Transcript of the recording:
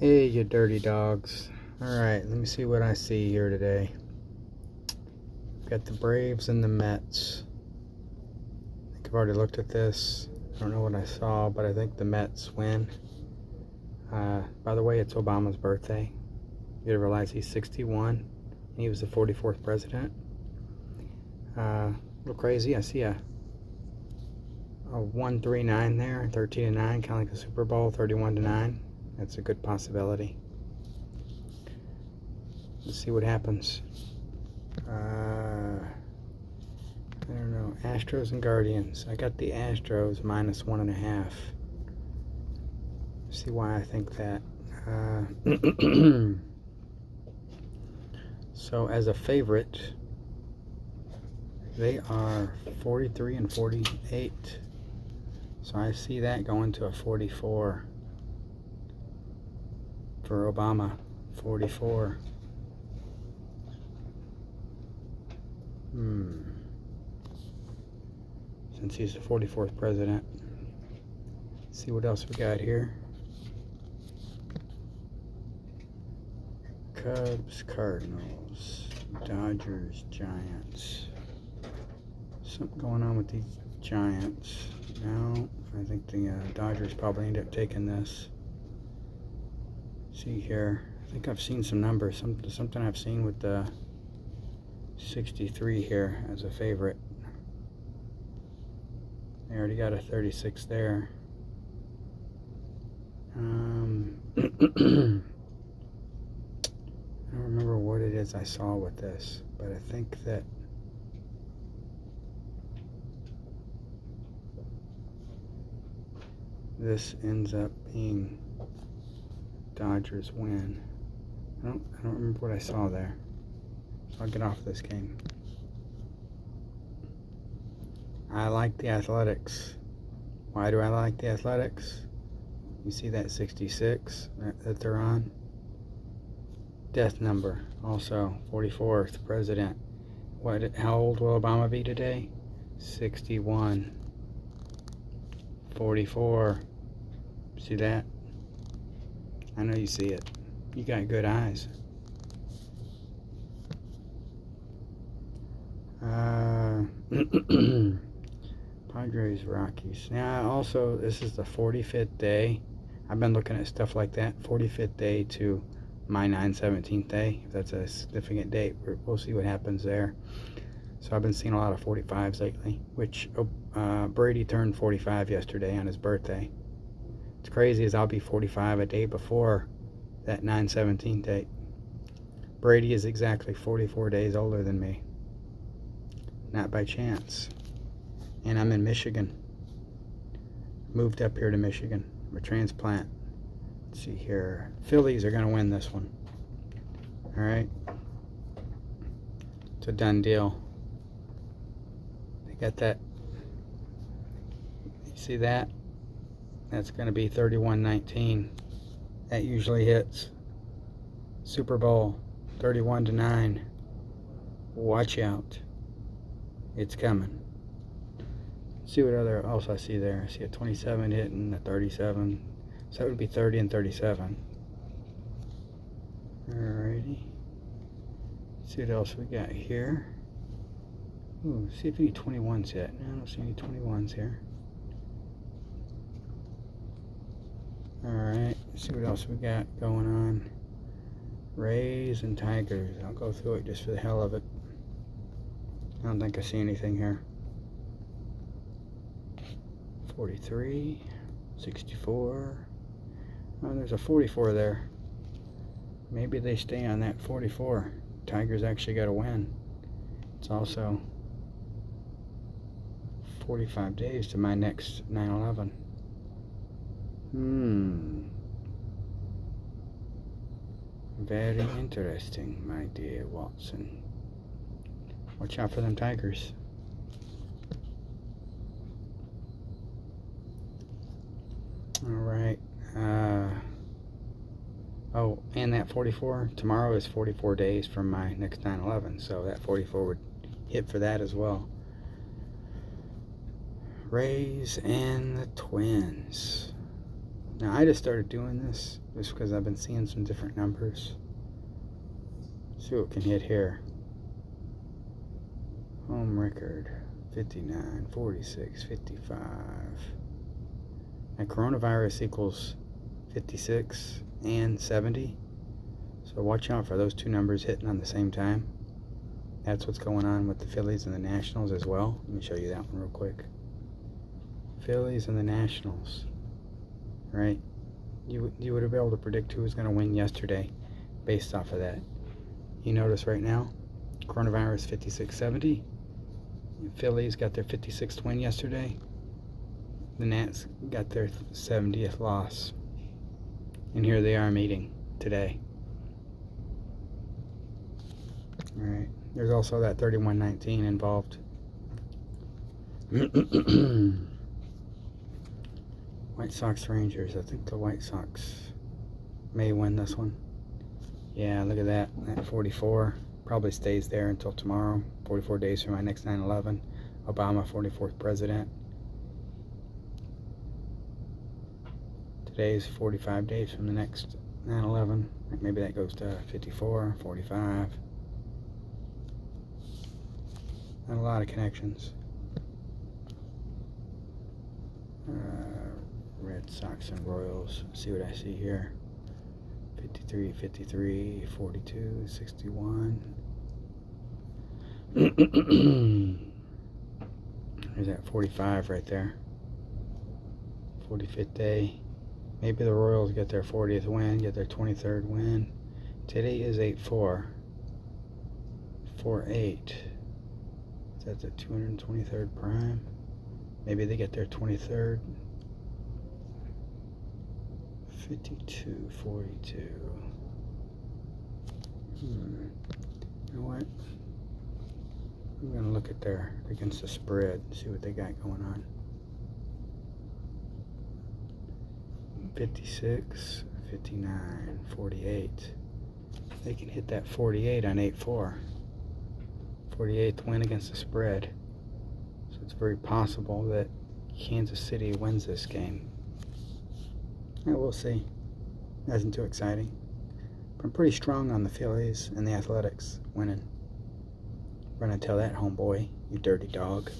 Hey, you dirty dogs. Alright, let me see what I see here today. Got the Braves and the Mets. I think I've already looked at this. I don't know what I saw, but I think the Mets win. By the way, it's Obama's birthday. You realize he's 61 and he was the 44th president? A little crazy. I see a 1-3-9 there, 13-9, kind of like the Super Bowl, 31-9. That's a good possibility. Let's see what happens. I don't know. Astros and Guardians. I got the Astros -1.5. See why I think that. So as a favorite, they are 43 and 48. So I see that going to a 44 for Obama. 44. Since he's the 44th president. Let's see what else we got here. Cubs, Cardinals, Dodgers, Giants. Something going on with these Giants. No, I think the Dodgers probably end up taking this. See here. I think I've seen some numbers. Something I've seen with the 63 here as a favorite. They already got a 36 there. I don't remember what it is I saw with this, but I think that this ends up being Dodgers win. I don't remember what I saw there. So I'll get off this game. I like the Athletics. Why do I like the Athletics? You see that 66 that they're on? Death number, also 44th president. How old will Obama be today? 61. 44. See that? I know you see it. You got good eyes. Padres, Rockies. Now, also, this is the 45th day. I've been looking at stuff like that. 45th day to my 9/17th day. If that's a significant date, we'll see what happens there. So I've been seeing a lot of 45s lately, which Brady turned 45 yesterday on his birthday. It's crazy as I'll be 45 a day before that 9/17 date. Brady is exactly 44 days older than me. Not by chance. And I'm in Michigan. Moved up here to Michigan. I'm a transplant. Let's see here. Phillies are going to win this one. Alright. It's a done deal. They got that. You see that? That's going to be 31-19. That usually hits. Super Bowl 31-9. Watch out. It's coming. See what else I see there. I see a 27 hitting, a 37. So that would be 30 and 37. Alrighty. See what else we got here. Ooh, see if any 21s hit. No, I don't see any 21s here. Alright, see what else we got going on. Rays and Tigers. I'll go through it just for the hell of it. I don't think I see anything here. 43, 64. Oh, there's a 44 there. Maybe they stay on that 44. Tigers actually got a win. It's also 45 days to my next 9/11. Very interesting, my dear Watson. Watch out for them Tigers. Alright. Oh, and that 44. Tomorrow is 44 days from my next 9/11, so that 44 would hit for that as well. Rays and the Twins. Now, I just started doing this just because I've been seeing some different numbers. See what can hit here. Home record 59, 46, 55. And coronavirus equals 56 and 70. So watch out for those two numbers hitting on the same time. That's what's going on with the Phillies and the Nationals as well. Let me show you that one real quick. Phillies and the Nationals. Right? You would have been able to predict who was going to win yesterday based off of that. You notice right now, coronavirus 56-70. Phillies got their 56th win yesterday. The Nats got their 70th loss. And here they are meeting today. Alright. There's also that 31-19 involved. White Sox Rangers. I think the White Sox may win this one. Yeah, look at that. That 44 probably stays there until tomorrow. 44 days from my next 9/11. Obama, 44th president. Today's 45 days from the next 9/11. Maybe that goes to 54, 45. Not a lot of connections. Red Sox and Royals. Let's see what I see here. 53, 53, 42, 61. There's that 45 right there. 45th day. Maybe the Royals get their 40th win, get their 23rd win. Today is 8-4. 4-8. Is that the 223rd prime? Maybe they get their 23rd. 52, 42. You know what? I'm going to look at their against the spread, see what they got going on. 56, 59, 48. They can hit that 48 on 8-4. 48th win against the spread. So it's very possible that Kansas City wins this game. Yeah, we'll see. That isn't too exciting. But I'm pretty strong on the Phillies and the Athletics winning. We're going to tell that homeboy, you dirty dog.